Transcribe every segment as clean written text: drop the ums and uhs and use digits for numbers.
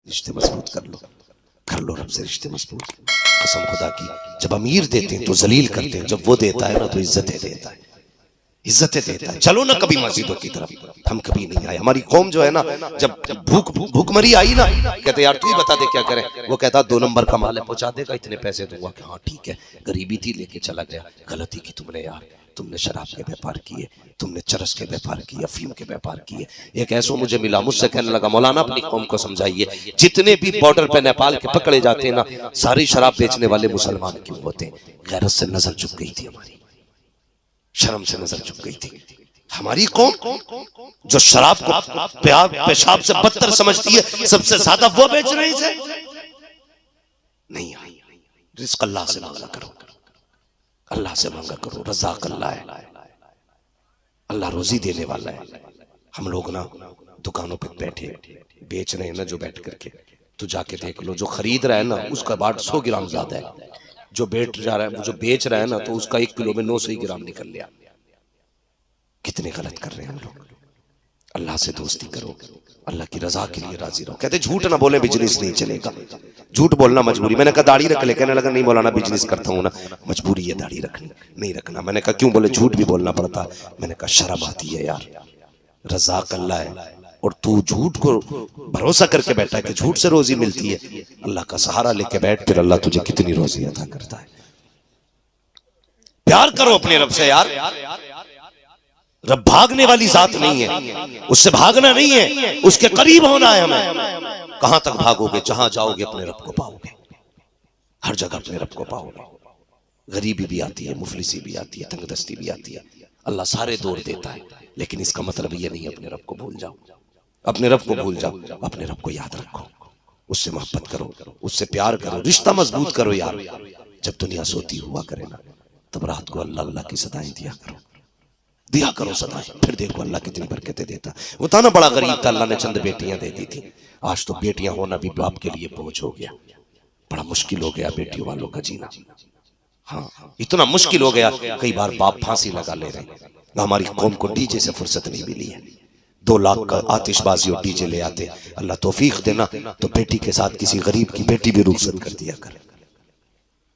रिश्ते मजबूत कर लो रब से रिश्ते मजबूत। कसम खुदा की, जब अमीर देते हैं तो जलील करते हैं, जब वो देता है ना तो इज्जतें देता है, इज्जतें देता है। चलो ना कभी मस्जिदों की तरफ, हम कभी नहीं आए। हमारी कौम जो है ना, जब भूखमरी आई ना, कहते यार तू ही बता दे क्या करें। वो कहता 2 नंबर का माल है, पहुंचा देगा, इतने पैसे दूंगा। हाँ ठीक है, गरीबी थी लेके चला गया। गलती की तुमने यार, तुमने शराब के व्यापार किए, तुमने चरस के व्यापार किए, अफीम के व्यापार किए। एक ऐसा मुझे मिला, मुझसे कहने लगा मौलाना अपनी कौम को समझाइए, जितने भी बॉर्डर पे नेपाल के पकड़े जाते हैं ना, सारी शराब बेचने वाले मुसलमान क्यों होते हैं? गैरत से नजर झुक गई थी हमारी, शर्म से नजर झुक गई थी। हमारी कौम जो शराब को पेशाब से बदतर समझती है, सबसे ज्यादा वो बेच रही है। नहीं, रिस्क अल्लाह से मांगा करो, अल्लाह से मांगा करो। रज़ाक अल्लाह है, अल्लाह रोजी देने वाला है। हम लोग ना दुकानों पे बैठे बेच रहे हैं ना, जो बैठ करके, तो जाके देख लो, जो खरीद रहा है ना उसका बाट 100 ग्राम ज्यादा है, जो बेच जा रहा है, जो बेच रहा है ना, तो उसका 1 किलो में 900 ग्राम निकल लिया। कितने गलत कर रहे हैं हम लोग। अल्लाह से दोस्ती करो, अल्लाह की रजा के लिए राजी रहो। कहते झूठ ना बोले बिजनेस नहीं चलेगा, झूठ बोलना मजबूरी। मैंने कहा दाढ़ी रख ले, कहने लगा नहीं मौलाना बिजनेस करता हूँ ना, मजबूरी है दाढ़ी रखनी, नहीं रखना। मैंने कहा क्यों? बोले झूठ भी बोलना पड़ता है। मैंने कहा शर्म आती है यार, रज़ाक अल्लाह है और तू झूठ को भरोसा करके बैठा है कि झूठ से रोजी मिलती है। अल्लाह का सहारा लेके बैठ, फिर अल्लाह तुझे कितनी रोजी अता करता है। प्यार करो अपने रब से यार, रब भागने वाली जात नहीं है, उससे भागना नहीं है, उसके करीब होना है हमें। कहां तक भागोगे? जहां जाओगे अपने रब को पाओगे, हर जगह अपने रब को पाओगे। गरीबी भी आती है, मुफलिसी भी आती है, तंगदस्ती भी आती है, अल्लाह सारे दौर देता है। लेकिन इसका मतलब ये नहीं अपने रब को भूल जाओ, अपने रब को भूल जाओ। अपने रब को याद रखो, उससे मोहब्बत करो, उससे प्यार करो, रिश्ता मजबूत करो यार। जब दुनिया सोती हुआ करे ना, तब रात को अल्लाह अल्लाह की सदाएं दिया करो सदाएं। फिर देखो अल्लाह कितनी बरकतें देता। वो था ना बड़ा गरीब था, अल्लाह ने चंद बेटियां दे दी थी। आज तो बेटियां होना भी बाप के लिए बोझ हो गया, बड़ा मुश्किल हो गया बेटियों वालों का जीना। हाँ, इतना मुश्किल हो गया, कई बार बाप फांसी लगा ले रहे। हमारी कौम को डीजे से फुर्सत नहीं मिली है। 2 लाख का आतिशबाजी और डीजे ले आते। अल्लाह तौफीक देना तो बेटी के साथ किसी गरीब की बेटी भी रुखसत कर दिया कर,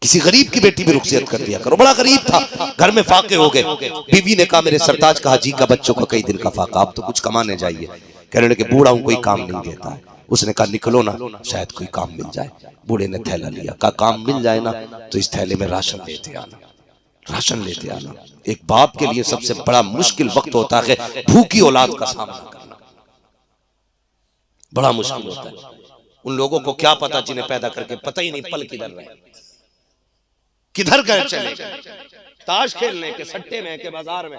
किसी गरीब की बेटी भी रुखसत कर दिया करो। बड़ा गरीब था, घर में फाके हो गए। बीवी ने कहा मेरे सरताज का हाजी का बच्चों का कई दिन का फाका, आप तो कुछ कमाने जाइए। कहने लगे बूढ़ा हूं, कोई काम नहीं देता है। उसने कहा निकलो ना, शायद कोई काम मिल जाए। बूढ़े ने थैला लिया, कहा काम मिल जाए ना तो इस थैले में राशन लेते आना, राशन लेते आना। एक बाप के लिए सबसे बड़ा मुश्किल वक्त होता है भूखी औलाद का सामना करना, बड़ा मुश्किल होता है। उन लोगों को क्या पता जिन्हें पैदा करके पता ही नहीं पल किधर रहे, किधर गए चले गए, ताश खेलने के, सट्टे में के, बाजार में,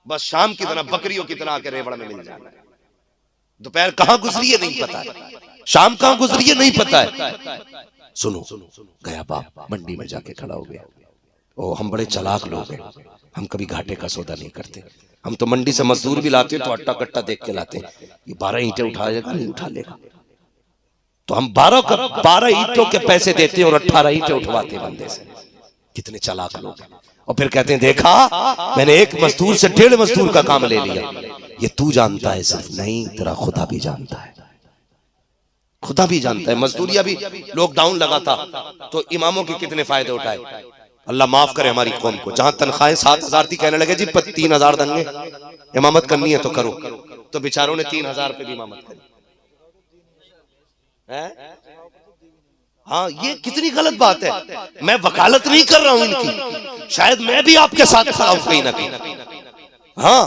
बस शाम की तरह बकरियों की तरह के रेवड़ में मिल जाना। दोपहर कहां गुजरी है नहीं पता है, शाम कहां गुजरी है नहीं पता है। सुनो, गया बाप मंडी में जाके खड़ा हो गया। ओ हम बड़े चालाक लोग हैं, हम कभी घाटे का सौदा नहीं करते। हम तो मंडी से मजदूर भी लाते हैं तो अट्टा कट्टा देख के लाते हैं, ये 12 ईंटें उठाएगा नहीं उठा लेगा, तो हम 12 ईंटों के पैसे देते हैं और 18 ईंटें उठवाते हैं बंदे से। कितने चालाक लोग हैं। और फिर कहते हैं देखा मैंने एक मजदूर से 1.5 मजदूर का काम ले लिया। ये तू जानता है सिर्फ, नहीं तेरा खुदा भी जानता है, खुदा भी जानता है। मजदूरिया भी लॉकडाउन लगा था तो इमामों के कितने फायदे उठाए। अल्लाह माफ करे हमारी कौम को, जहां तनख्वाहें 7,000 थी, कहने लगे जी 3,000 देंगे, इमामत करनी है तो करो। तो बेचारों ने 3,000 पे भी इमामत करी है। हाँ, ये कितनी गलत बात है। मैं वकालत नहीं कर रहा हूं इनकी, शायद मैं भी आपके साथ खड़ा हूं कहीं ना कहीं। हाँ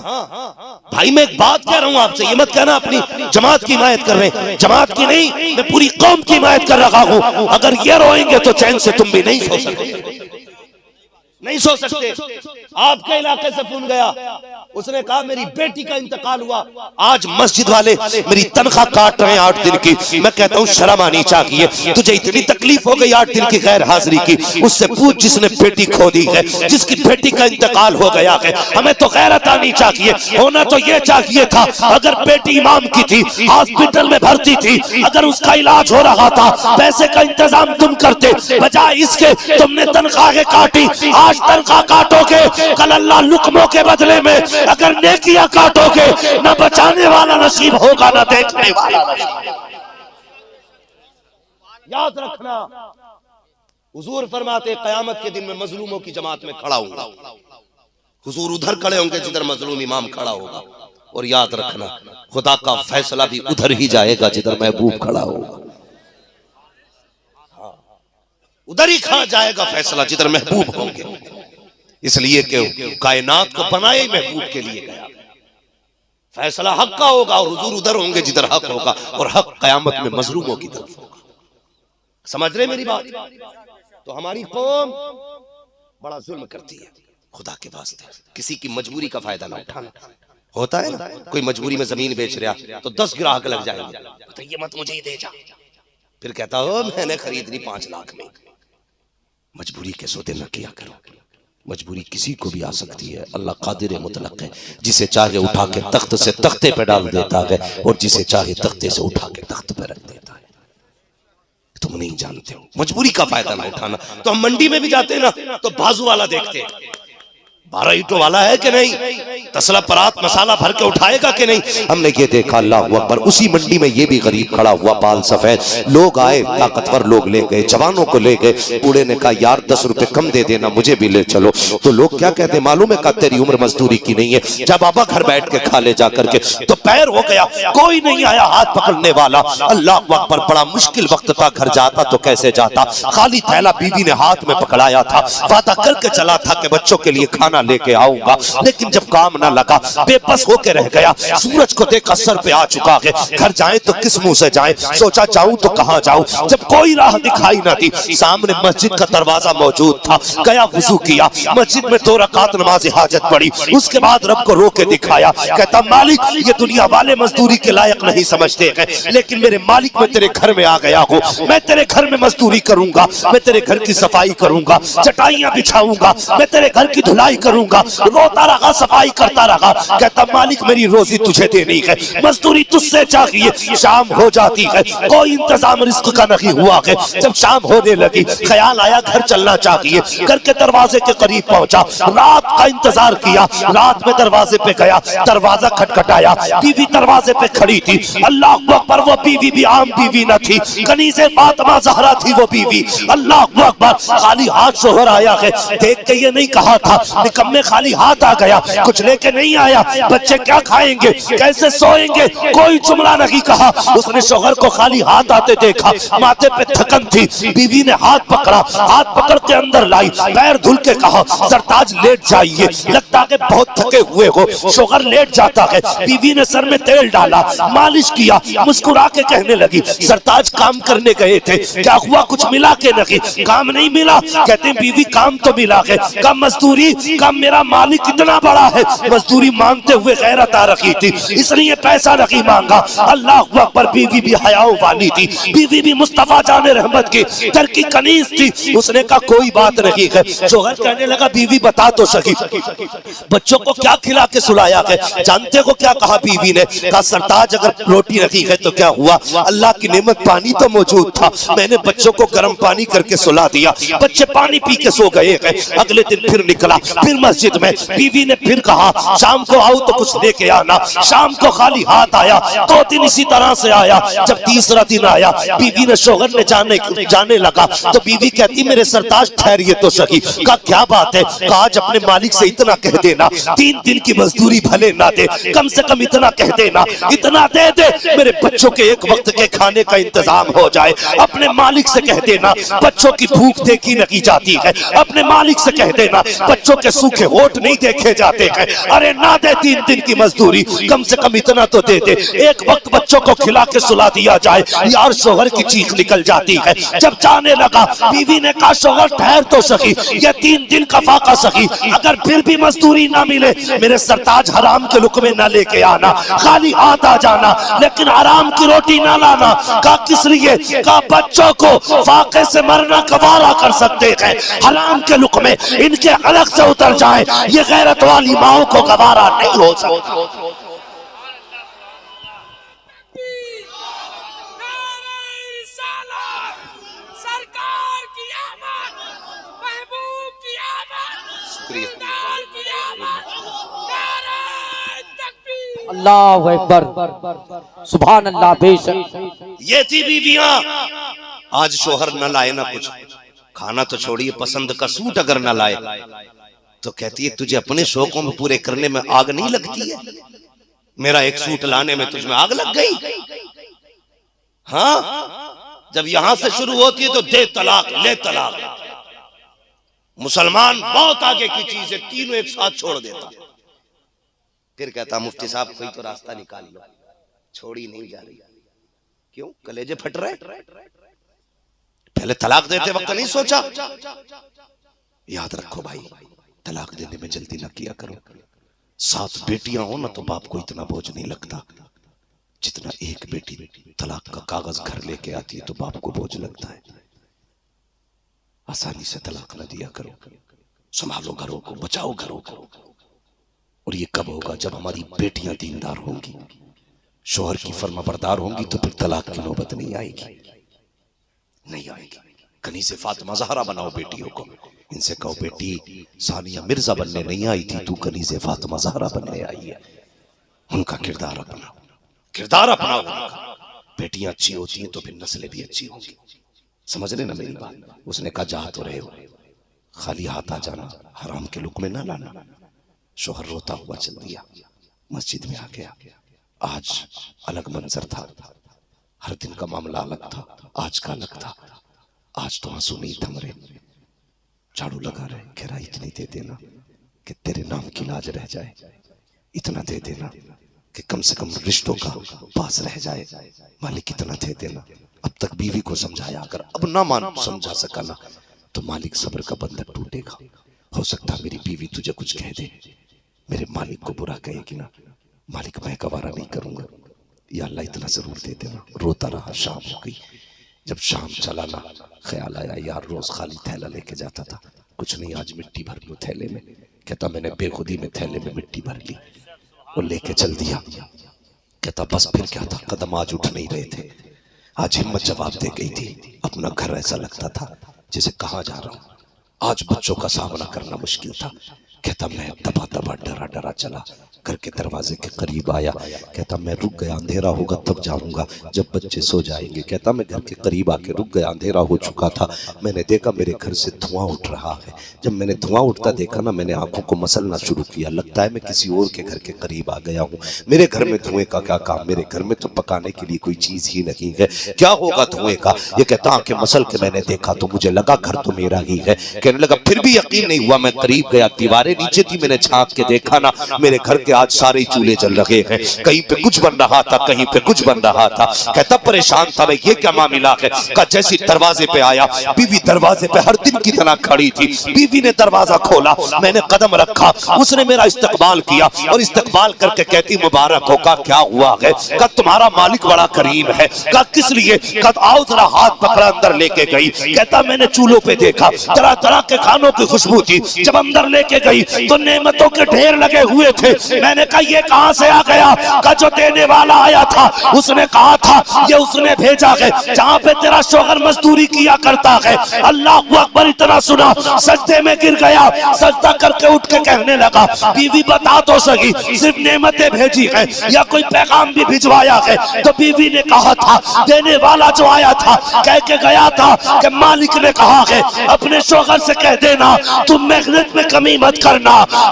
भाई, मैं एक बात कह रहा हूं आपसे, ये मत कहना अपनी जमात की हिमायत कर रहे हैं। जमात की नहीं, मैं पूरी कौम की हिमायत कर रहा हूं। अगर ये रोएंगे तो चैन से तुम भी नहीं सो सकते, नहीं सो सकते। आपके इलाके से फोन गया, उसने कहा मेरी बेटी का इंतकाल हुआ, आज मस्जिद वाले मेरी तनख्वाह काट रहे हैं 8 दिन की। मैं कहता हूँ शर्म आनी चाहिए, तुझे इतनी तकलीफ हो गई 8 दिन की गैर हाजिरी की, उससे पूछ जिसने बेटी खो दी है, जिसकी बेटी का इंतकाल हो गया है। हमें तो गैरत आनी चाहिए। होना तो ये चाहिए था, अगर बेटी इमाम की थी, हॉस्पिटल में भर्ती थी, अगर उसका इलाज हो रहा था, पैसे का इंतजाम तुम करते, बजाय इसके तुमने तनख्वाहें काटी। आज तनख्वाह काटोगे, कल अल्लाह लुकमों के बदले में अगर नेकियां काटोगे, ना बचाने वाला नसीब होगा ना देखने वाला नसीब। याद रखना, हुजूर फरमाते क़यामत के दिन में मजलूमों की जमात में खड़ा हूंगा। हुजूर उधर खड़े होंगे जिधर मजलूम इमाम खड़ा होगा। और याद रखना, खुदा का फैसला भी उधर ही जाएगा जिधर महबूब खड़ा होगा। उधर ही खड़ा जाएगा फैसला जिधर महबूब होंगे, इसलिए कि कायनात को बनाए महबूब के लिए गया। फैसला हक का होगा और हुजूर उधर होंगे जिधर हक होगा, और हक कयामत में मजलूमों की तरफ होगा। समझ रहे मेरी बात? तो हमारी कौम बड़ा जुल्म करती है। खुदा के वास्ते किसी की मजबूरी का फायदा ना उठाना। होता है ना, कोई मजबूरी में जमीन बेच रहा तो 10 ग्राहक लग जाएंगे, तो ये मत मुझे ही दे जा, फिर कहता हो मैंने खरीद ली 5 लाख में। मजबूरी के सौदे न किया करो। मजबूरी किसी को भी आ सकती है। अल्लाह कादिर मुतलक है, जिसे चाहे उठा के तख्त से तख्ते पे डाल देता है और जिसे चाहे तख्ते से उठा के तख्त पे रख देता है। तुम नहीं जानते हो, मजबूरी का फायदा ना उठाना। तो हम मंडी में भी जाते हैं ना, तो बाजू वाला देखते हैं 12 ईंटों वाला है कि नहीं, तसला परात मसाला भर के उठाएगा कि नहीं। हमने ये देखा, अल्लाह अकबर, उसी मंडी में ये भी गरीब खड़ा हुआ, बाल सफेद। लोग आए, ताकतवर लोग ले गए, जवानों को ले गए। बूढ़े ने कहा यार 10 रुपए कम दे देना, मुझे भी ले चलो। तो लोग क्या कहते, मालूम है का तेरी उम्र मजदूरी की नहीं है, जब बाबा घर बैठ के खा ले जा करके। तो पैर हो गया, कोई नहीं आया हाथ पकड़ने वाला। अल्लाह अकबर, बड़ा मुश्किल वक्त था। घर जाता तो कैसे जाता, खाली थैला बीवी ने हाथ में पकड़ाया था। वादा करके चला था कि बच्चों के लिए खाना लेके आऊंगा, लेकिन जब काम ना लगा बेबस होके रह गया। सूरज को देखा सर पे आ चुका है, घर जाए तो किस मुंह से जाए, सोचा जाऊं तो कहां जाऊं। जब कोई राह दिखाई ना दी, सामने मस्जिद का दरवाजा मौजूद था। गया, वुजू किया, मस्जिद में 2 रकात नमाज हाजत पड़ी। उसके बाद रब को रो के दिखाया, कहता मालिक ये दुनिया वाले मजदूरी के लायक नहीं समझते हैं, लेकिन मेरे मालिक मैं तेरे घर में आ गया हूँ, मैं तेरे घर में मजदूरी करूंगा, मैं तेरे घर की सफाई करूंगा, चटाइयां बिछाऊंगा, मैं तेरे घर की धुलाई करूंगा। रोता रहा, सफाई करता रहा, कहता मालिक मेरी रोजी तुझे देनी है, मजदूरी तुझसे चाहिए। शाम हो जाती है, कोई इंतजाम रिस्क का नहीं हुआ है। जब शाम होने लगी, ख्याल आया घर चलना चाहिए। घर के दरवाजे के करीब पहुंचा, रात का इंतजार किया। रात में दरवाजे पे गया, दरवाजा खटखटाया, बीवी दरवाजे पे खड़ी थी। अल्लाह अकबर, वो बीवी भी आम बीवी न थी, कनीज़े फातिमा ज़हरा थी वो बीवी। अल्लाह अकबर, खाली हाथ शोहर आया है। देख के ये नहीं कहा था निकम्मे खाली हाथ आ गया, कुछ लेके नहीं आया, बच्चे क्या खाएंगे, कैसे सोएंगे, कोई जुमला नहीं कहा। उसने शोहर को खाली हाथ आते देखा, माथे पे थकन थी। बीवी ने हाथ पकड़ा, हाथ पकड़ के अंदर लाई, पैर धुल के कहा सरताज लेट जाइए, लगता है बहुत थके हुए हो। शोहर लेट जाता है। बीवी ने सर में तेल डाला, मालिश किया, मुस्कुरा के कहने लगी सरताज काम करने गए थे, क्या हुआ, कुछ मिला के नहीं? काम नहीं मिला। कहते बीवी काम तो मिला है, कम मजदूरी, कम मेरा मालिक कितना बड़ा है, मजदूरी मांगते हुए गैरत आ रखी थी, इसलिए पैसा नहीं मांगा। अल्लाह अकबर, बीवी भी हयाओं वाली थी, बीवी भी मुस्तफा जाने रहमत की दर की कनीज थी। उसने कहा कोई बात नहीं है। शोहर कहने लगा बीवी बता तो सही, बच्चों को क्या खिला के सुलाया है? जानते हो क्या कहा बीवी ने? कहा सरताज अगर रोटी रखी है तो क्या हुआ, अल्लाह की नेमत पानी तो मौजूद था, मैंने बच्चों को गर्म पानी करके सुला दिया, बच्चे पानी पी के सो गए हैं। अगले दिन फिर निकला, फिर मस्जिद में। बीवी ने फिर कहा शाम को आओ तो कुछ लेके आना। शाम को खाली हाथ आया, 2 दिन इसी तरह से आया। जब तीसरा दिन आया, बीवी ने शोहर ने जाने लगा तो बीवी कहती मेरे सरताज ठहरिए तो सही। कहा क्या बात है? कहा आज अपने मालिक से इतना कह देना, 3 दिन की मजदूरी भले ना दे, कम से कम इतना कह देना, इतना दे दे मेरे बच्चों के एक वक्त के खाने का इंतजाम हो जाए। अपने मालिक से कह देना बच्चों की भूख देखी नहीं जाती है, अपने मालिक से कह देना बच्चों के सूखे होठ नहीं देखे जाते हैं। अरे ना दे 3 दिन की मजदूरी, कम से कम इतना तो दे दे, एक वक्त बच्चों को खिला के सुला दिया जाए। यार शोहर की चीख निकल जाती है। जब जाने लगा, बीवी ने कहा शोहर ठहर तो सही, ये 3 दिन का फाका सही, अगर फिर भी मजदूरी ना मिले मेरे सरताज हराम के लुकमे ना लेके आना, खाली हाथ आ जाना, लेकिन हराम की रोटी ना लाना। कहा किस लिए? कहा बच्चों को फाके से मरना गवारा कर सकते हैं, हराम के लुकमे इनके अलग से उतर जाए, ये गैरत वाली माओ को गवारा नहीं हो सकता। अल्लाह अकबर, सुभान अल्लाह। बेशक ये थी बीवियां आज शोहर न लाए ना कुछ, खाना तो छोड़िए, पसंद का सूट अगर न लाए तो कहती है तुझे अपने शौकों में पूरे करने में आग नहीं लगती है? मेरा एक सूट लाने में तुझमें आग लग गई? हाँ, जब यहां से शुरू होती है तो दे तलाक ले तलाक। मुसलमान बहुत आगे की चीज है, तीनों एक साथ छोड़ देता। फिर कहता मुफ्ती साहब कोई तो रास्ता निकाल लो, छोड़ी नहीं जा रही। क्यों? कलेजे फट रहे? पहले तलाक देते वक्त नहीं सोचा? याद रखो भाई, तलाक देने में जल्दी ना किया करो। 7 बेटियां हो ना तो बाप को इतना बोझ नहीं लगता जितना एक बेटी तलाक का कागज घर लेके आती है तो बाप को बोझ लगता है। आसानी से तलाक ना दिया करो, संभालो घरों को, बचाओ घरों को। और ये कब होगा? जब हमारी बेटियां दीनदार होंगी, शोहर की फर्माबरदार होंगी, तो फिर तलाक की नौबत नहीं आएगी, नहीं आएगी। कनीज़े फातिमा ज़हरा बनाओ बेटियों को, इनसे कहो बेटी सानिया मिर्जा बनने नहीं आई थी, तू कनीज़े फातिमा ज़हरा बनने आई है। उनका किरदार अपनाओ, किरदार अपनाओ उनका। बेटियां अच्छी होती हैं तो फिर नस्लें भी अच्छी होंगी। समझ रहे ना मेरी बात? उसने कहा जा तो रहे हो, खाली हाथ आ जाना, हराम के लुक में ना लाना। शोहर रोता हुआ चल दिया, मस्जिद में आ गया। आज अलग मंजर था, हर दिन का मामला अलग था, आज का अलग था। आज तो आंसू नहीं थम रहे, झाड़ू लगा रहे, कह रहा इतनी दे देना कि तेरे नाम की लाज रह जाए, इतना दे देना कि कम से कम रिश्तों का पास रह जाए, मालिक इतना दे देना। अब तक बीवी को समझाया, अगर अब ना मान समझा सका ना तो मालिक सब्र का बंधन टूटेगा। हो सकता मेरी बीवी तुझे कुछ कह दे, मेरे मालिक को बुरा कहेगी ना, मालिक मैं गवारा नहीं करूंगा, या अल्लाह इतना जरूर दे देना। रोता रहा, शाम हो गई। जब शाम चला ना, ख्याल आया यार रोज खाली थैला लेके जाता था, कुछ नहीं आज मिट्टी भर लो थैले में। कहता मैंने बेखुदी में थैले में मिट्टी भर ली और लेके चल दिया। कहता बस फिर क्या था, कदम आज उठ नहीं रहे थे, आज हिम्मत जवाब दे गई थी। अपना घर ऐसा लगता था जैसे कहाँ जा रहा हूँ। आज बच्चों का सामना करना मुश्किल था। कहता मैं दबा दबा डरा डरा चला, घर के दरवाजे के करीब आया। कहता मैं रुक गया, अंधेरा होगा तब जाऊंगा जब बच्चे सो जाएंगे। कहता मैं घर के करीब आके रुक गया, अंधेरा हो चुका था। मैंने देखा मेरे घर से धुआं उठ रहा है। जब मैंने धुआं उठता देखा ना, मैंने आंखों को मसलना शुरू किया, लगता है मैं किसी और के घर के करीब आ गया हूँ। मेरे घर में धुएं का क्या काम, मेरे घर में तो पकाने के लिए कोई चीज ही नहीं है, क्या होगा धुएं का। ये कहता आंखें मसल के मैंने देखा तो मुझे लगा घर तो मेरा ही है। कहने लगा फिर भी यकीन नहीं हुआ, मैं करीब गया, दीवारें नीचे थी, मैंने झांक के देखा ना, मेरे घर के आज सारे चूल्हे जल रहे हैं, कहीं पे कुछ बन रहा था, कहीं पे कुछ बन रहा था। कहता परेशान था मैं, ये क्या मामला है। कहा जैसे दरवाजे पे आया, बीवी दरवाजे पे हर दिन की तरह खड़ी थी। बीवी ने दरवाजा खोला, मैंने कदम रखा, उसने मेरा इस्तकबाल किया और इस्तकबाल करके कहती मुबारक हो। का क्या हुआ है? कहा तुम्हारा मालिक बड़ा करीम है। कहा किस लिए? कहा आओ जरा, हाथ पकड़ा अंदर लेके गई। कहता मैंने चूल्हों पे देखा, तरह तरह के खानों की खुशबू थी। जब अंदर लेके गई तो नेमतों के ढेर लगे हुए थे। मैंने कहा ये कहां से आ गया? का जो देने वाला आया था उसने कहा था ये उसने भेजा है, जहां पे तेरा शोहर मजदूरी किया करता है। अल्लाह अकबर इतना सुना, सजदे में गिर गया, सजदा करके उठ के कहने लगा बीवी बता तो सही, सिर्फ नेमतें भेजी है या कोई पैगाम भी भिजवाया है? तो बीवी ने कहा था देने वाला जो आया था कह के गया था कि मालिक ने कहा है अपने शोहर से कह देना तुम मेहनत में कमी मत करना,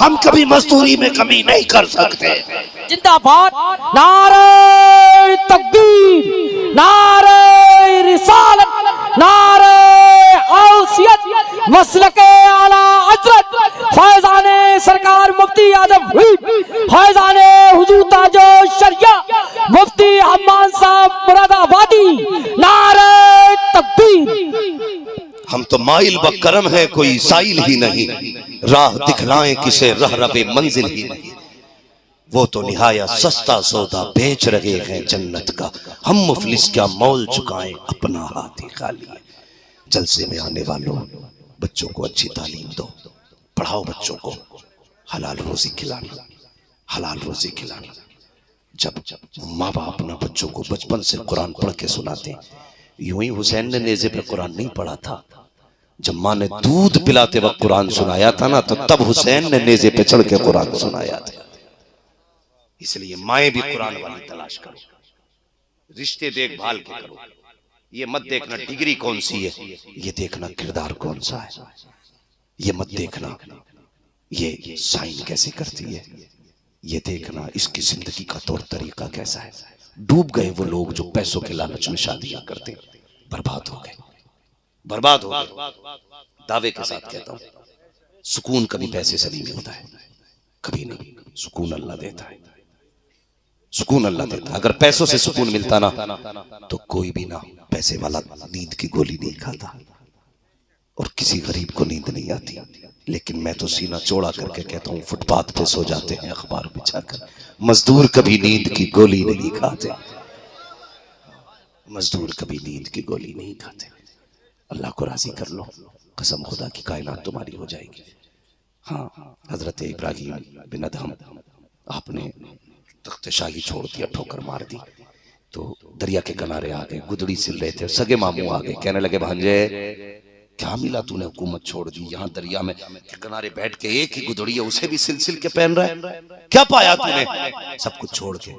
हम कभी मजदूरी में कमी नहीं कर सकते। जिंदाबाद, नारे तकबीर, नारे रिसालत, नारे औसियत, मसलके आला हजरत फैजाने सरकार मुफ्ती आजम फैजाने हुजूर ताजो शरिया मुफ्ती हम्मान साहब मुरादाबादी, नारे तकबीर। हम तो माइल बकरम है, कोई साइल ही नहीं, राह दिखलाएं किसे रह रबे मंजिल ही नहीं। वो तो निहाया सस्ता सौदा बेच रहे हैं जन्नत का, हम मुफलिस क्या मोल चुकाएं अपना हाथ ही खाली। जलसे में आने वालों बच्चों को अच्छी तालीम दो, पढ़ाओ बच्चों को, हलाल रोजी खिलाना, हलाल रोजी खिलाना। जब माँ बाप अपना बच्चों को बचपन से कुरान पढ़ के सुनाते, यूं ही हुसैन ने नेज़े पे कुरान नहीं पढ़ा था। जब माँ ने दूध पिलाते वक्त कुरान सुनाया था ना, तो तब हुसैन ने नेज़े पे चढ़ के कुरान सुनाया था। इसलिए माएं भी कुरान वाली तलाश करो, रिश्ते देखभाल के करो, ये मत देखना डिग्री कौन सी है, ये देखना किरदार कौन सा है। ये मत देखना ये साइन कैसे करती है, ये देखना इसकी जिंदगी का तौर तरीका कैसा है। डूब गए वो लोग जो पैसों के लालच में शादियां करते, बर्बाद हो गए, बर्बाद हो गए। दावे के साथ कहता हूं, सुकून कभी पैसे से नहीं मिलता है, कभी नहीं। सुकून अल्लाह देता है, सुकून अल्लाह देता है। अगर पैसों से सुकून मिलता ना तो कोई भी ना पैसे वाला नींद की गोली नहीं खाता और किसी गरीब को नींद नहीं आती। लेकिन मैं तो सीना चौड़ा करके कहता हूँ, फुटपाथ पे सो जाते हैं अखबार बिछाकर। मजदूर कभी नींद की गोली नहीं खाते, मजदूर कभी नींद की गोली नहीं खाते। अल्लाह को राजी कर लो, कसम खुदा की कायनात तुम्हारी हो जाएगी। हाँ, हजरत इब्राहिम बिन अदहम आपने तख्त शाही छोड़ दिया, ठोकर मार दी, तो दरिया के किनारे आ गए, गुदड़ी सिल रहे थे। सगे मामू आ गए, कहने लगे भांजे क्या मिला तूने हुकूमत छोड़ दी, यहाँ दरिया में किनारे बैठ के एक ही गुदड़ी है उसे भी सिल सिल के पहन रहा है, क्या पाया तूने? सब कुछ छोड़ के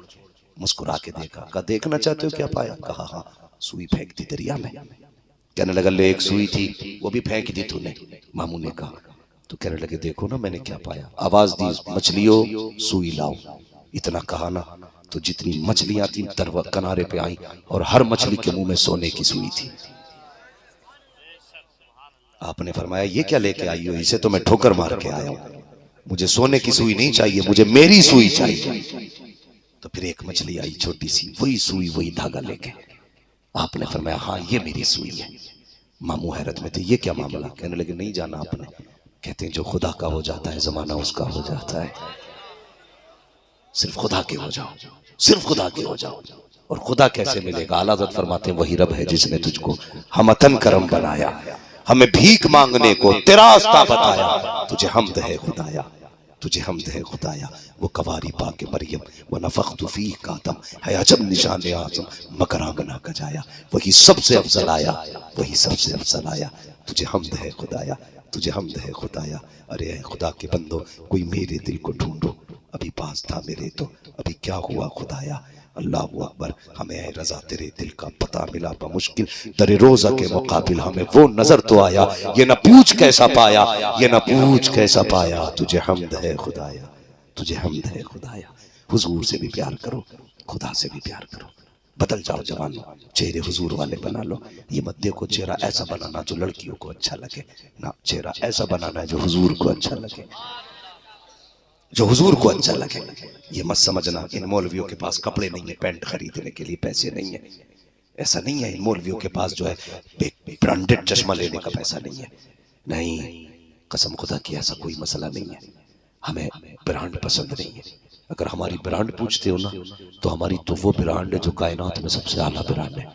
मुस्कुरा के देखा, कहा देखना चाहते हो क्या पाया? कहा हाँ, सुई फेंक दी दरिया में। कहने लगा ले एक सुई थी वो भी फेंक दी तूने। मामू ने कहा, तो कहने लगे देखो ना मैंने क्या पाया। आवाज दी, मछलियों सुई लाओ। इतना कहा ना तो जितनी मछलियां थी किनारे पे आई और हर मछली के मुंह में सोने की सुई थी। आपने फरमाया ये क्या लेके आई हो? इसे तो मैं ठोकर मार के आया हूं, मुझे सोने की सुई नहीं चाहिए, मुझे मेरी सुई चाहिए। तो फिर एक मछली आई छोटी सी, वही सुई वही धागा लेके। आपने फरमाया हाँ ये मेरी सुई है। मामू हैरत में थे, ये क्या मामला? कहने लगे नहीं जाना आपने। कहते हैं जो खुदा का हो जाता है जमाना उसका हो जाता है। सिर्फ खुदा के हो जाओ, सिर्फ खुदा के हो जाओ। और खुदा कैसे मिलेगा? आला हज़रत फरमाते हैं वही रब है जिसने तुझको हमतन करम बनाया, हमें भीख मांगने को तेरा रास्ता बताया। तुझे हम्द है खुदाया, तुझे हम्द है खुदाया। वो कवारी पाके मरियम वो नफ़ख्तु फीह का दम है अजब निशान आज़म मगर आंगना का जाया। वही सबसे अफजल आया, वही सबसे अफजल आया। तुझे हम्द है खुदाया, तुझे हम्द है खुदाया। अरे खुदा के बंदो कोई मेरे दिल को ढूंढो, अभी पास था मेरे तो अभी क्या हुआ खुदाया। अल्लाह अकबर, हमें रजा तेरे दिल का पता मिला मुश्किल तेरे रोजा के मुकाबिल हमें वो नजर तो आया। ये न पूछ कैसा पाया, ये न पूछ कैसा पाया। तुझे हम्द है खुदाया, तुझे हम्द है खुदाया। हुजूर से भी प्यार करो, खुदा से भी प्यार करो। बदल जाओ जवानों, चेहरे हुजूर वाले बना लो। ये मत देखो चेहरा ऐसा बनाना जो लड़कियों को अच्छा लगे ना, चेहरा ऐसा बनाना है जो हुजूर को अच्छा लगे, जो हुजूर को अच्छा लगे। ये मत समझना इन मौलवियों के पास कपड़े नहीं है, पैंट खरीदने के लिए पैसे नहीं है, ऐसा नहीं है। इन मौलवियों के पास जो है ब्रांडेड चश्मा लेने का पैसा नहीं है। नहीं, कसम खुदा की ऐसा कोई मसला नहीं है। हमें ब्रांड पसंद नहीं है। अगर हमारी ब्रांड पूछते हो ना तो हमारी तो वो ब्रांड है जो कायनात में सबसे आला ब्रांड है।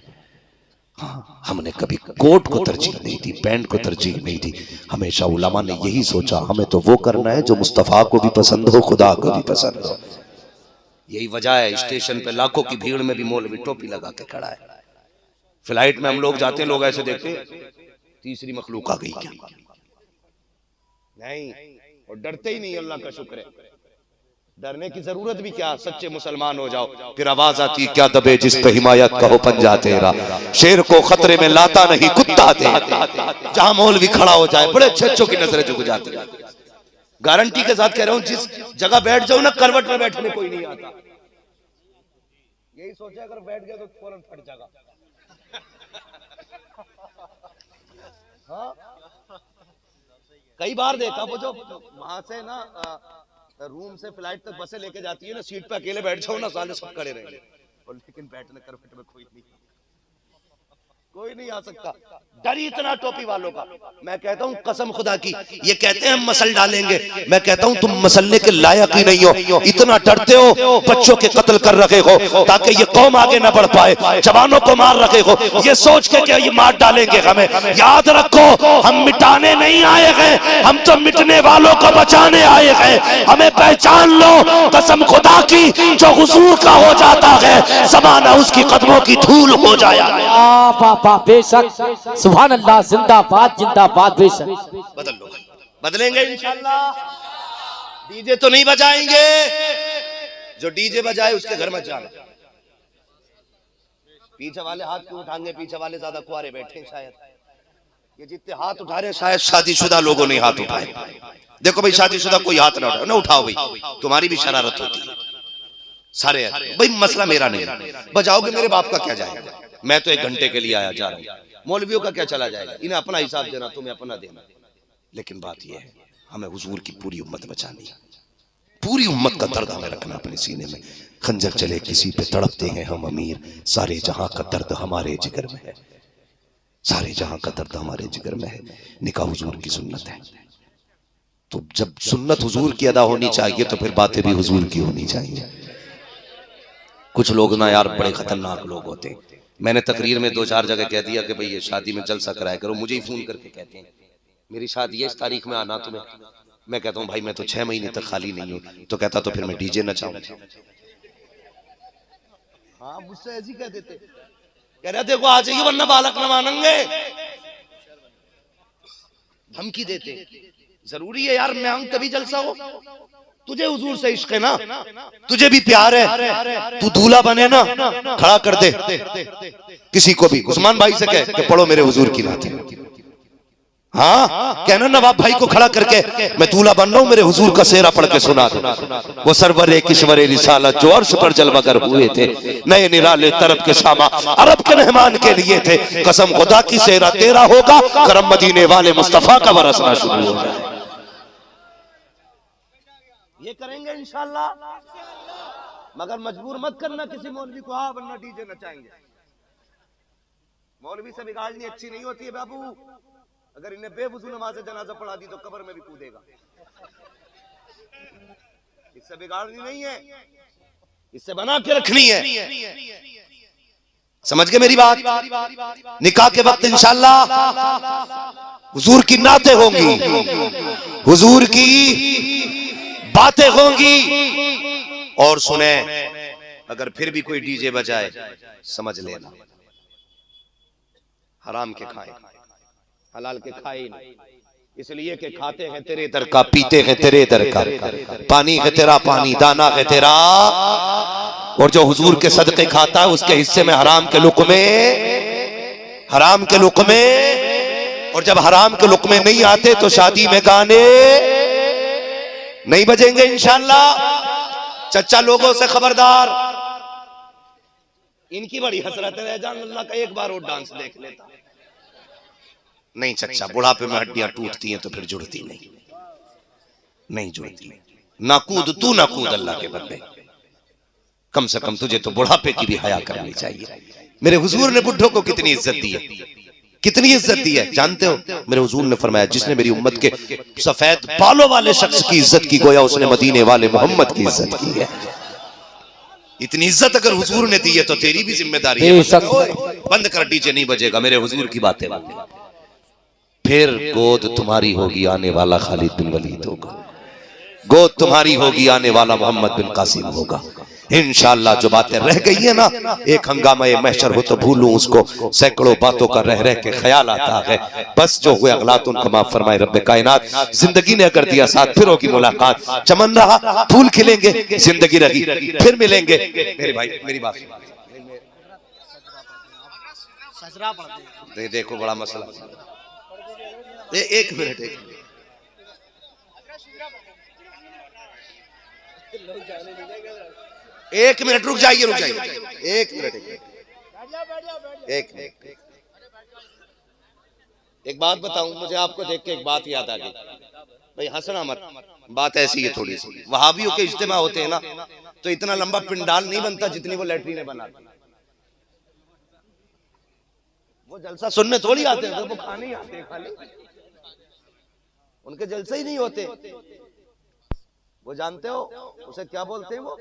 हाँ, हमने कभी कोट को तरजीह नहीं दी, पैंट को तरजीह नहीं दी। हमेशा उलमा ने यही सोचा हमें तो वो करना है जो मुस्तफ़ा को भी पसंद हो, खुदा को भी पसंद हो। यही वजह है स्टेशन पे लाखों की भीड़ में भी मौलवी टोपी लगा के खड़ा है। फ्लाइट में हम लोग जाते हैं, लोग ऐसे देखते तीसरी मखलूक आ गई क्या? नहीं, और डरते ही नहीं। अल्लाह का शुक्र है, डरने की जरूरत भी क्या, सच्चे मुसलमान हो जाओ। फिर आवाज आती क्या दबे जिस पे हिमायत का हो पंजा तेरा, शेर को खतरे में लाता नहीं कुत्ता तेरा। जहां मौलवी खड़ा हो जाए बड़े अच्छे अच्छों की नजरें झुक जाती है। गारंटी के साथ कह रहा हूं, जिस जगह बैठ जाओ ना करवट में बैठने कोई नहीं आता। यही सोचा अगर बैठ गया तो फौरन फट जाएगा। हाँ, कई बार देखा वो जो वहां से ना रूम से फ्लाइट तक बसें लेके जाती है ना, सीट पे अकेले बैठ जाओ ना, साले सब खड़े रहेंगे, और लेकिन बैठने करवट में कोई नहीं आ सकता। डर इतना टोपी वालों का। मैं कहता हूँ कसम खुदा की, ये कहते हैं हम मसल डालेंगे, मैं कहता हूँ तुम मसलने के लायक ही नहीं हो। इतना डरते हो, बच्चों के कत्ल कर रखे हो ताकि ये कौम आगे न बढ़ पाए, जवानों को मार रखे हो, ये सोच के क्या ये मार डालेंगे हमें। याद रखो हम मिटाने नहीं आए हैं, हम तो मिटने वालों को बचाने आए हैं। हमें पहचान लो कसम खुदा की, जो हुजूर का हो जाता है ज़माना उसकी कदमों की धूल हो जाया। बेशक, सुभान अल्लाह, जिंदाबाद जिंदाबाद। बेशक बदल लो, बदलेंगे इंशाल्लाह। डीजे तो नहीं बजाएंगे, जो डीजे बजाए उसके घर मत जाना। पीछे वाले हाथ क्यों उठाएंगे? पीछे वाले ज्यादा कुआरे बैठे शायद। ये जितने हाथ उठा रहे हैं शायद शादीशुदा लोगों ने हाथ उठाए। देखो भाई, शादीशुदा कोई हाथ ना उठाओ, ना उठाओ भाई, तुम्हारी भी शरारत होती है सारे। भाई मसला मेरा नहीं, बजाओगे मेरे बाप का क्या जाएगा? मैं तो 1 घंटे के लिए आया जा रहा हूँ, मौलवियों का क्या चला जाएगा? इन्हें अपना हिसाब देना, तुम्हें अपना देना। लेकिन बात यह है, हमें हुजूर की पूरी उम्मत बचानी है, पूरी उम्मत का दर्द हमें रखना अपने सीने में। खंजर चले किसी पे तड़पते हैं हम अमीर, सारे जहां का दर्द हमारे जिगर में है, सारे जहां का दर्द हमारे जिगर में है। निकाह हुजूर की सुन्नत है, तो जब सुन्नत हुजूर की अदा होनी चाहिए तो फिर बातें भी हुजूर की होनी चाहिए। कुछ लोग ना यार बड़े खतरनाक लोग होते हैं। मैंने तकरीर में 2-4 जगह कह दिया कि भाई ये शादी में जलसा कराया करो, मुझे ही फोन करके कहते हैं मेरी शादी है इस तारीख में, आना तुम्हें। मैं कहता हूँ भाई मैं तो 6 महीने तक खाली नहीं हूँ। तो कहता तो फिर मैं डीजे नचाऊं। हाँ मुझसे ऐसी कह देते, कह रहे देखो आ जाइए वरना बालक न मानेंगे, धमकी देते। जरूरी है यार मैं आऊं तभी जलसा हो। तुझे हुजूर से इश्क है ना, तुझे भी प्यार है, तू दूल्हा बने ना, खड़ा कर दे किसी को भी। उस्मान भाई से कह कि पढ़ो मेरे हुजूर की नात। हाँ कहना नवाब भाई को खड़ा करके मैं दूल्हा बन रहा हूं, मेरे हुजूर का सेहरा पढ़ के सुना दो। वो सरवरे किश्वरे रिसालत जो अर्श पर जलवागर हुए थे, नए निराले तरफ के शामा अरब के मेहमान के लिए थे। कसम खुदा की सेहरा तेरा होगा, करम मदीने वाले मुस्तफा का बरसना शुरू हो जाए। ये करेंगे इंशाल्लाह, मगर मजबूर मत करना किसी मौलवी को, हाँ वरना डीजे नचाएंगे। मौलवी से बिगाड़नी अच्छी नहीं होती है बाबू। अगर इन्हें बेवजू नमाज जनाजा पढ़ा दी तो कब्र में भी कूदेगा। इससे बिगाड़नी नहीं है, इससे बना के रखनी है। समझ गए मेरी बात? निकाह के वक्त इंशाल्लाह हुजूर की नातें होंगी, हुजूर की बातें होंगी। और सुने, अगर फिर भी कोई डीजे बजाए समझ लेना हराम के खाए, हलाल के खाए नहीं। इसलिए कि खाते हैं तेरे दर का, पीते हैं तेरे दर का, पानी है तेरा पानी, दाना है तेरा। और जो हुजूर के सदके खाता है उसके हिस्से में हराम के लुक़मे, हराम के लुक़मे। और जब हराम के लुक़मे नहीं आते तो शादी में गाने नहीं बजेंगे इंशाल्लाह। चच्चा लोगों से खबरदार, इनकी बड़ी हसरत है जान अल्लाह का एक बार और डांस देख लेता। नहीं चच्चा, बुढ़ापे में हड्डियां टूटती हैं तो फिर जुड़ती नहीं, नहीं जुड़ती। ना कूद तू, ना कूद अल्लाह के बंदे। कम से कम तुझे तो बुढ़ापे की भी हया करनी चाहिए। मेरे हुजूर ने बुढ़ों को कितनी इज्जत दी है, कितनी इज्जत दी है जानते हो? मेरे हुजूर ने फरमाया जिसने मेरी उम्मत के सफेद बालों वाले शख्स की इज्जत की, गोया उसने मदीने वाले मोहम्मद की इज्जत की है। इतनी इज्जत अगर हुजूर ने दी है तो तेरी भी जिम्मेदारी है। बंद कर, डीजे नहीं बजेगा, मेरे हुजूर की बातें। फिर गोद तुम्हारी होगी, आने वाला खालिद बिन वलीद होगा। गोद तुम्हारी होगी, आने वाला मोहम्मद बिन कासिम होगा इंशाअल्लाह। जो बातें रह गई है ना, एक हंगामा महशर हो तो भूलूं उसको, सैकड़ों बातों का रह रह के ख्याल आता है। बस जो हुए अगलात उनको माफ फरमाए रब्बे कायनात। जिंदगी ने अगर दिया साथ फिर होगी मुलाकात, चमन रहा फूल खिलेंगे, जिंदगी रही फिर मिलेंगे। मेरे भाई मेरी बात देखो, बड़ा मसला। एक मिनट, एक मिनट रुक जाइए, रुक जाइए एक मिनट, एक मिनट। एक बात बताऊं, मुझे आपको देख के एक बात याद आ गई। भाई हंसना मत, बात ऐसी है थोड़ी सी। वहाबियों के इज्तिमा होते हैं ना तो इतना लंबा पिंडाल नहीं बनता जितनी वो लैट्रीन बना। वो जलसा सुनने थोड़ी आते हैं, वो खाने ही आते हैं खाली। उनके जलसे ही नहीं होते। वो जानते हो उसे क्या बोलते हैं? वो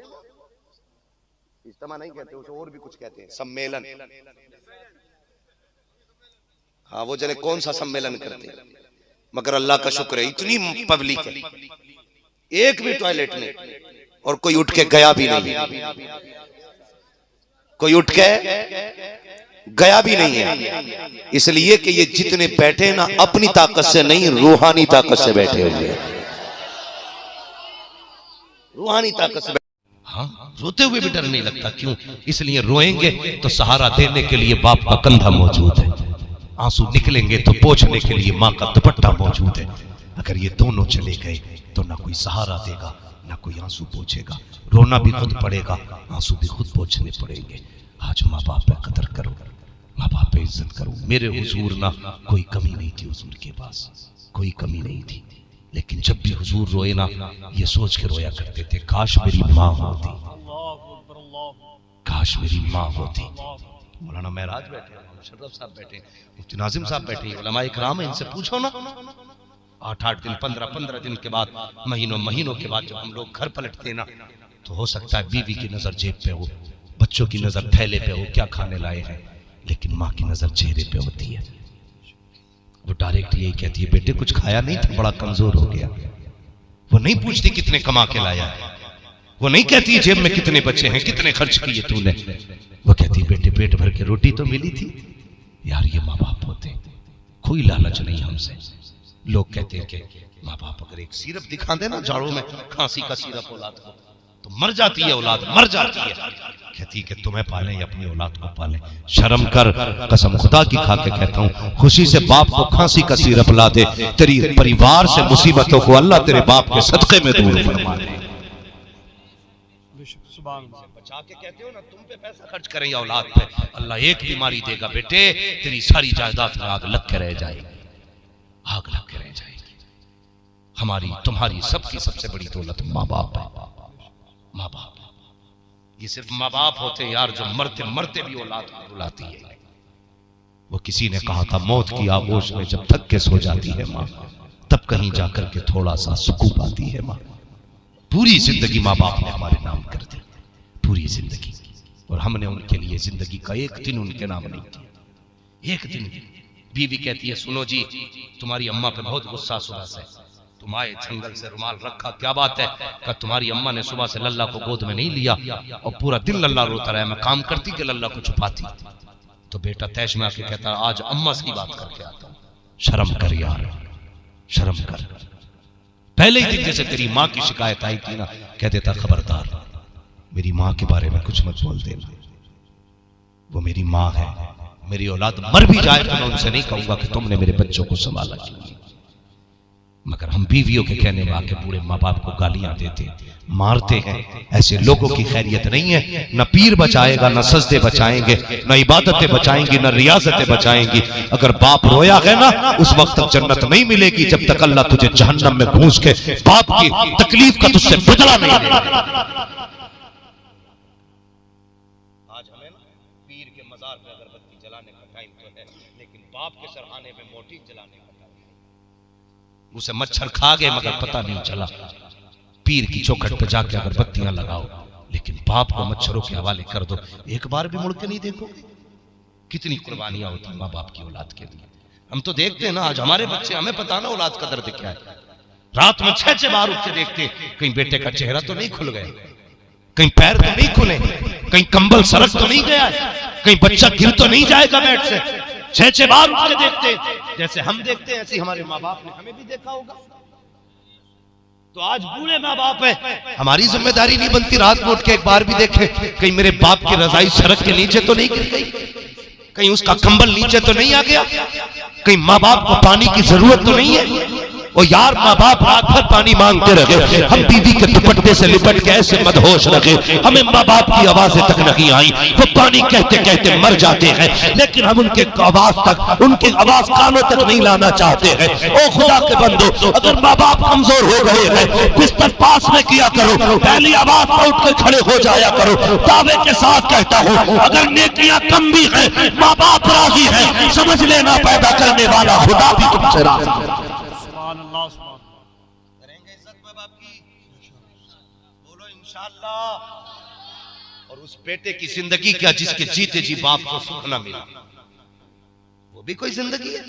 इज्तिमा नहीं कहते, उसे और भी कुछ कहते हैं, सम्मेलन। हाँ वो जने कौन सा सम्मेलन करते हैं। मगर अल्लाह का शुक्र है इतनी पब्लिक है, एक भी टॉयलेट नहीं, और कोई उठ के गया भी नहीं, कोई उठ के गया भी नहीं है। इसलिए कि ये जितने बैठे ना अपनी ताकत से नहीं, रूहानी ताकत से बैठे हुए हैं, रूहानी ताकत से। हाँ, रोते हुए भी डर नहीं लगता। क्यों? इसलिए रोएंगे तो सहारा देने के लिए बाप का कंधा मौजूद है, आंसू निकलेंगे तो पोंछने के लिए माँ का दुपट्टा मौजूद है। अगर ये दोनों चले गए तो ना कोई सहारा देगा, ना कोई आंसू पोंछेगा। रोना भी खुद पड़ेगा, आंसू भी खुद पोंछने पड़ेंगे। आज माँ बाप पे कदर करो, माँ बाप पे इज्जत करो। मेरे हुजूर ना कोई कमी नहीं थी, हुजूर के पास कोई कमी नहीं थी, लेकिन जब भी हुजूर रोए ना ये सोच के रोया करते थे, काश मेरी माँ होती, काश मेरी माँ होती। मौलाना महराज बैठे, मुशर्रफ साहब बैठे, मुफ्ती नाजिम साहब बैठे, उलमाए किराम है, इनसे पूछो ना। 8-8 दिन 15-15 दिन के बाद, महीनों के बाद जब हम लोग घर पलटते ना, तो हो सकता है बीवी की नजर जेब पे हो, बच्चों की नजर थैले पे हो, क्या खाने लाए हैं, लेकिन माँ की नजर चेहरे पे होती है। वो डायरेक्ट यही कहती है, बेटे कुछ खाया नहीं था, बड़ा कमजोर हो गया। वो नहीं पूछती कितने कमा के लाया है, वो नहीं कहती जेब में कितने बच्चे हैं, कितने खर्च किए तूने। वो कहती बेटे पेट भर के रोटी तो मिली थी। यार ये माँ बाप होते, कोई लालच नहीं हमसे। लोग कहते हैं कि माँ बाप अगर एक सिरप दिखा देना जाड़ों में, खांसी का सिरप औलाद को, तो मर जाती है औलाद, मर जाती है। कहती कि तुम्हें पालें या अपनी औलाद को पालें। शर्म कर, कसम खुदा की खा के कहता हूँ, खुशी से बाप को खांसी का सिरप ला दे, तेरी परिवार से मुसीबतों को अल्लाह तेरे बाप के सदके में दूर फरमा दे। बचा के कहते हो ना, तुम पे पैसा खर्च करें या औलाद पे, अल्लाह एक बीमारी देगा बेटे, तेरी सारी जायदाद में आग लग के रह जाएगी, आग लग के रह जाएगी। हमारी तुम्हारी सबकी सबसे बड़ी दौलत माँ बाप है, माँ बाप। ये सिर्फ माँ बाप होते हैं यार जो मरते मरते भी औलाद को रुलाती है। वो किसी ने कहा था, मौत की आगोश में जब थक के सो जाती है माँ, तब कहीं जाकर के थोड़ा सा सुकून पाती है माँ। पूरी जिंदगी माँ बाप ने हमारे नाम कर दी, पूरी जिंदगी, और हमने उनके लिए जिंदगी का एक दिन उनके नाम नहीं दिया, एक दिन। बीवी कहती है, सुनो जी तुम्हारी अम्मा पे बहुत गुस्सा सुबह से, तुम आए जंगल से रुमाल रखा, क्या बात है? कि तुम्हारी अम्मा ने सुबह से लल्ला को गोद में नहीं लिया और पूरा दिन लल्ला रोता रहा, मैं काम करती कि लल्ला को छुपाती। तो बेटा तैश में आके कहता, आज अम्मा से ही बात करके आता हूं। शर्म कर यार, शर्म कर। पहले ही दिन जैसे तेरी माँ की शिकायत आई थी ना, कह देता खबरदार मेरी माँ के बारे में कुछ मत बोल देना, वो मेरी माँ है, मेरी औलाद मर भी जाए तो मैं उनसे नहीं कहूंगा कि तुमने मेरे बच्चों को संभाला क्यों। मगर हम बीवियों के कहने में आके बूढ़े माँ बाप को गालियां देते, मारते हैं। ऐसे लोगों की खैरियत नहीं है। न पीर बचाएगा, न सजदे बचाएंगे, न इबादतें बचाएंगी, न रियाजतें बचाएंगी। अगर बाप रोया है ना, उस वक्त तक जन्नत नहीं मिलेगी जब तक अल्लाह तुझे जहन्नम में घूस के बाप की तकलीफ का तुझसे बदला नहीं लेगा। आज हमें ना पीर के मजार पे अगरबत्ती जलाने का टाइम तो है, लेकिन बाप के सरहाने में मोटी जलाने का टाइम है। उसे मच्छर खा गए मगर पता नहीं चला। पीर की चौखट पे जाके अगरबत्तियां लगाओ, लेकिन बाप को मच्छरों के हवाले कर दो, एक बार भी मुड़ के नहीं देखो। कितनी कुर्बानियां होती माँ बाप की औलाद के लिए। हम तो देखते हैं ना, आज हमारे बच्चे, हमें पता ना औलाद का दर्द क्या है। रात में 6 बार उठ के देखते, कहीं बेटे का चेहरा तो नहीं खुल गया, कहीं पैर तो नहीं खुले, कहीं कंबल सरक तो नहीं गया, कहीं बच्चा गिर तो नहीं जाएगा बेड से। 6 बार उठ के देखते, जैसे हम देखते हैं ऐसे हमारे माँ बाप ने हमें भी देखा होगा। तो आज बूढ़े माँ बाप है, हमारी जिम्मेदारी नहीं बनती रात में उठ के एक बार भी देखे कहीं मेरे बाप की रजाई सड़क के नीचे तो नहीं गिर गई, कहीं उसका कंबल नीचे तो नहीं आ गया, कहीं माँ बाप को पानी की जरूरत तो नहीं है। और यार माँ बाप रात भर पानी मांगते रहे, हम बीवी के दुपट्टे से लिपट के ऐसे मदहोश रहे, हमें माँ बाप की आवाजें तक नहीं आई। वो पानी कहते कहते मर जाते हैं, लेकिन हम उनके आवाज तक, उनकी आवाज कानों तक नहीं लाना चाहते हैं। ओ खुदा के बंदो, अगर माँ बाप कमजोर हो गए हैं, बिस्तर पास में किया करो, पहली आवाज पर उठ के खड़े हो जाया करो। दावे के साथ कहता हूँ, अगर नेकियां कम भी हैं, माँ बाप राजी है, समझ लेना पैदा करने वाला खुदा भी तुमसे राजी है। करेंगे इज्जत माँ बाप की, बोलो इंशाअल्लाह। और उस बेटे की जिंदगी क्या जिसके जीते जी बाप को सुख ना मिला, वो भी कोई जिंदगी है।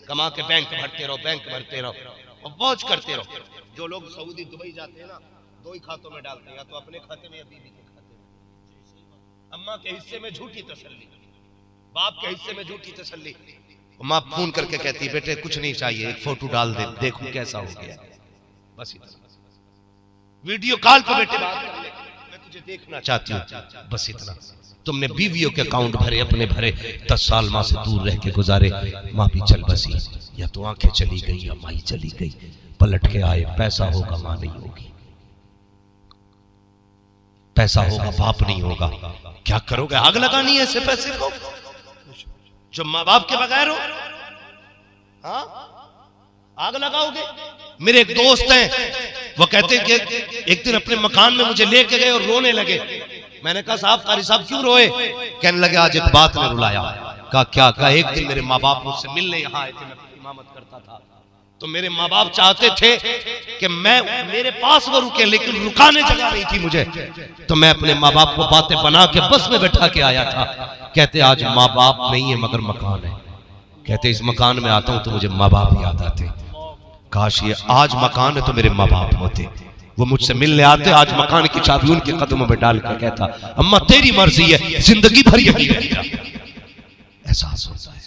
कमा के बैंक भरते रहो, बैंक भरते रहो और मौज करते रहो। जो लोग सऊदी दुबई जाते हैं ना, 2 ही खातों में डालते हैं, या तो अपने खाते में या बीवी के खाते में। अम्मा के हिस्से में झूठी तसल्ली, बाप के हिस्से में झूठी तसल्ली। माँ फोन करके कहती है, बेटे कुछ नहीं चाहिए, एक फोटो डाल दे, देखो कैसा हो गया। बस इतना। वीडियो कॉल पे बेटे बात कर ले, मैं तुझे देखना चाहती हूँ, बस इतना। तुमने बीवियों के अकाउंट भरे, अपने भरे, 10 साल माँ से दूर रह के गुजारे, माँ भी चल बसी, या तो आंखें चली गई या माई चली गई। पलट के आए, पैसा होगा माँ नहीं होगी, पैसा होगा बाप नहीं होगा। क्या करोगे? आग लगानी है ऐसे पैसे को जो माँ बाप के बगैर हो? हाँ, आग लगाओगे? मेरे एक दोस्त हैं, वो कहते हैं कि एक दिन अपने मकान में मुझे लेके गए और रोने लगे। मैंने कहा साहब, कारी साहब क्यों रोए? कहने लगे आज एक बात ने रुलाया। कहा क्या? कहा एक दिन मेरे माँ बाप मुझसे मिलने यहाँ आए थे, मैं इमामत करता था, तो मेरे माँ बाप चाहते थे कि मैं मेरे पास वो रुके, लेकिन रुकाने जगह नहीं थी मुझे, तो मैं अपने माँ बाप को बातें बना के बस में बैठा के आया था। कहते आज माँ बाप नहीं है मगर मकान है। कहते इस मकान में आता हूं तो मुझे माँ बाप याद आते। काश ये आज मकान है तो मेरे माँ बाप होते, वो मुझसे मिलने आते, आज मकान की चाबी उनके कदमों में डाल कर कहता अम्मा तेरी मर्जी है, जिंदगी भर यही रहेगा। एहसास होता है,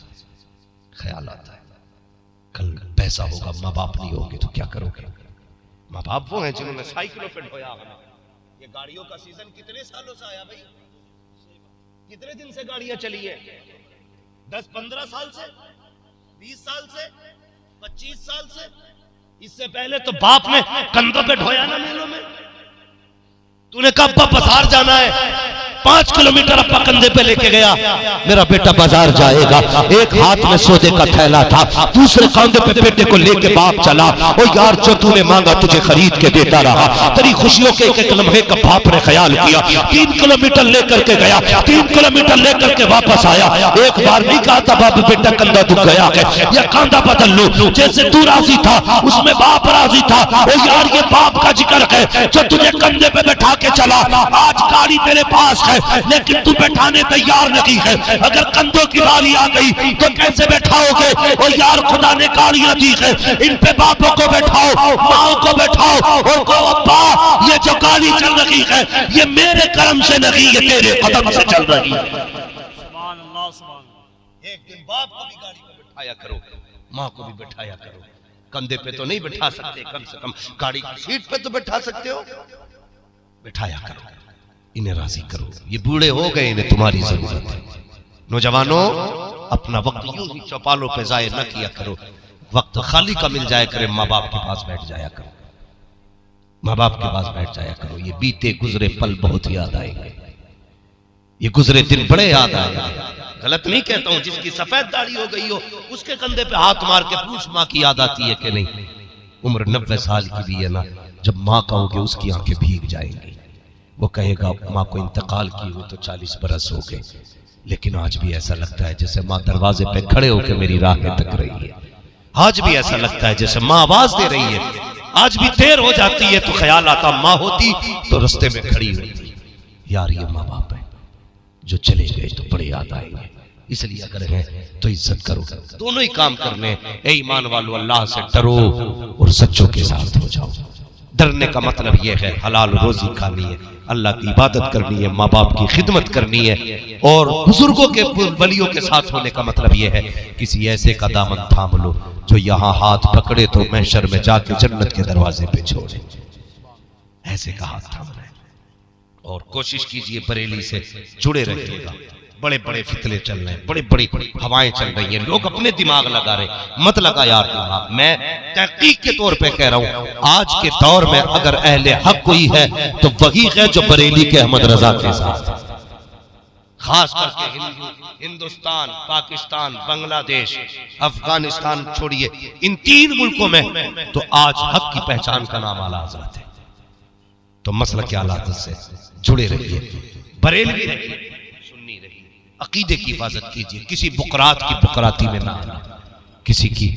ख्याल आता है कल पैसा होगा, माँ बाप नहीं होंगे तो क्या करोगे? माँ बाप वो हैं जिन्होंने साइकिलों पे ढोया हमें। ये गाड़ियों का सीजन कितने सालों से आया भाई? कितने दिन से गाड़ियां चली है? 10-15 साल से, 20 साल से, 25 साल से। इससे पहले तो बाप ने कंधों पे ढोया ना मेलों में। तूने कहा अब्बा बाजार जाना है, 5 किलोमीटर अब्बा कंधे पे लेके गया, मेरा बेटा बाजार जाएगा। एक हाथ में सौदे का थैला था, दूसरे कंधे पे बेटे को लेके बाप चला। ओ यार जो तूने मांगा तुझे खरीद के देता रहा, तेरी खुशियों के एक लम्हे का बाप ने ख्याल किया। 3 किलोमीटर लेकर के गया, 3 किलोमीटर लेकर के वापस आया। एक बार नहीं कहा था बाप बेटा कंधा दुख गया है या कंधा बदल लो। जैसे तू राजी था उसमें बाप राजी था। ओ यार ये बाप का जिक्र है जो तुझे कंधे पे बैठा के चला। आज गाड़ी तेरे पास है लेकिन तू बैठाने तैयार नहीं है। अगर कंधों की बारी आ गई तो कैसे बैठाओगे? और यार खुदा ने गाड़ियां दी है, इन पे बापों को बैठाओ, माओ को बैठाओ और कहो अब्बा ये जो गाड़ी चल रही है ये मेरे कर्म से नहीं, ये तेरे कदम से चल रही है। सुभान अल्लाह, सुभान अल्लाह। एक दिन बाप को भी गाड़ी में बैठाया करो, माँ को भी बैठाया करो। कंधे पे तो नहीं बैठा सकते, कम से कम गाड़ी की सीट पे तो बैठा सकते हो, बैठाया करो, इन्हें राजी करो। ये बूढ़े हो गए, इन्हें तुम्हारी जरूरत है। नौजवानों अपना वक्त यूं ही चौपालों पे जाया न किया करो, वक्त खाली का मिल जाया करे, माँ बाप के पास बैठ जाया करो, माँ बाप के पास बैठ जाया करो। ये बीते गुजरे पल बहुत याद आएंगे, ये गुजरे दिन बड़े याद आएंगे। गलत नहीं कहता हूं, जिसकी सफेद दाढ़ी हो गई हो उसके कंधे पे हाथ मार के पूछ माँ की याद आती है कि नहीं? उम्र 90 साल की भी है ना, जब माँ कहोगे उसकी आंखें भीग जाएंगी। वो कहेगा माँ को इंतकाल किए हुए तो 40 बरस हो गए, लेकिन आज भी ऐसा लगता है जैसे माँ दरवाजे पे खड़े होकर मेरी राहें तक रही है। आज भी ऐसा लगता है जैसे माँ आवाज दे रही है। आज भी देर हो जाती है तो ख्याल आता माँ होती तो रास्ते में खड़ी होती। यार ये माँ बाप है जो चले गए तो बड़े याद आएंगे, इसलिए अगर है तो इज्जत करो। दोनों ही काम करने। ए ईमान वालों, अल्लाह से डरो और सच्चों के साथ हो जाओ। डरने का मतलब यह है हलाल रोजी खानी है, अल्लाह की इबादत करनी है, माँ बाप की खिदमत करनी है, और बुजुर्गों के वलियों के साथ होने का मतलब यह है किसी ऐसे का दामन थाम लो जो यहाँ हाथ पकड़े तो महशर में जाके जन्नत के दरवाजे पे छोड़े। ऐसे का हाथ थामना है। और कोशिश कीजिए बरेली से जुड़े रहिएगा। बड़े बड़े फितले चल रहे हैं, बड़ी बड़ी हवाएं चल रही हैं, लोग अपने दिमाग लगा रहे। मत लगा यार दिमाग। मैं तहकीक के तौर पे कह रहा हूं, आज के दौर में अगर अहले हक कोई है तो वही है जो बरेली के अहमद रजा के साथ, खास करके हिंदुस्तान, पाकिस्तान, बांग्लादेश, अफगानिस्तान छोड़िए, इन 3 मुल्कों में तो आज हक की पहचान का नाम आला हज़रत है। तो मसला क्या आला से जुड़े रहिए, बरेलवी रहिए, सुन्नी रहिए, अकीदे की हिफाजत कीजिए। किसी बुकरात की बुकराती में ना आना, किसी की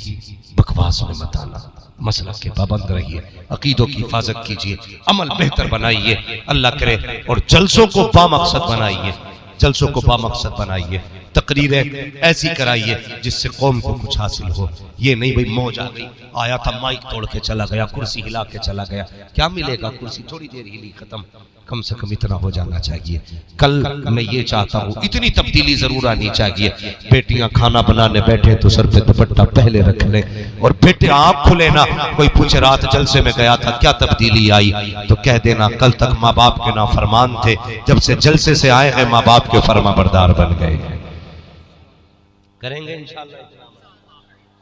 बकवास में मत आना। मसलक के पाबंद रहिए, अकीदों की हिफाजत कीजिए, अमल बेहतर बनाइए, अल्लाह करे, और जलसों को बामकसद बनाइए, जलसों को बामकसद बनाइए। तकरीरें ऐसी कराइए जिससे कौम को कुछ हासिल हो। ये नहीं भाई मौज आ गई, आया था माइक तोड़ के चला गया, कुर्सी हिला के चला गया, क्या मिलेगा? कुर्सी थोड़ी देर हिली खत्म। कम से कम इतना हो जाना चाहिए। कल मैं ये चाहता हूँ, इतनी तब्दीली जरूर आनी चाहिए। बेटियां खाना बनाने बैठे तो सर पे दुपट्टा पहले रख ले, और बेटे आँख खुले ना, कोई पूछे रात जलसे में गया था क्या तब्दीली आई, तो कह देना कल तक माँ बाप के नाफरमान थे, जब से जलसे से आए हैं माँ बाप के फर्मा बरदार बन गए हैं। करेंगे इंशाअल्लाह।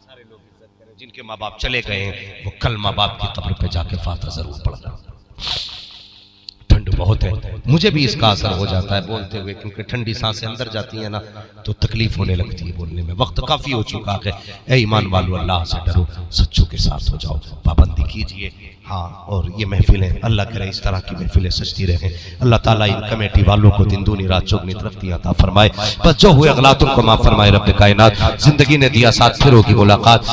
सारे लोग इज्जत करें। जिनके माँ बाप चले गए हैं वो कल माँ बाप की कब्र पे जाके फातिहा जरूर पढ़ना। ठंड बहुत है, मुझे भी इसका असर हो जाता है बोलते हुए, क्योंकि ठंडी सांसें अंदर जाती हैं ना तो तकलीफ होने लगती है बोलने में। वक्त काफी हो चुका है। ए ईमान वालों, अल्लाह से डरो, सच्चों के साथ हो जाओ, पाबंदी कीजिए। हाँ, और ये महफिलें अल्लाह करे इस तरह की महफिलें सजती रहें। अल्लाह ताला इन कमेटी वालों को दिन दूनी रात चौगनी तरक्की अता फरमाए। बस जो हुए गलतियों को माफ फरमाए रब्ब कायनात। जिंदगी ने दिया साथ, फिर होगी मुलाकात।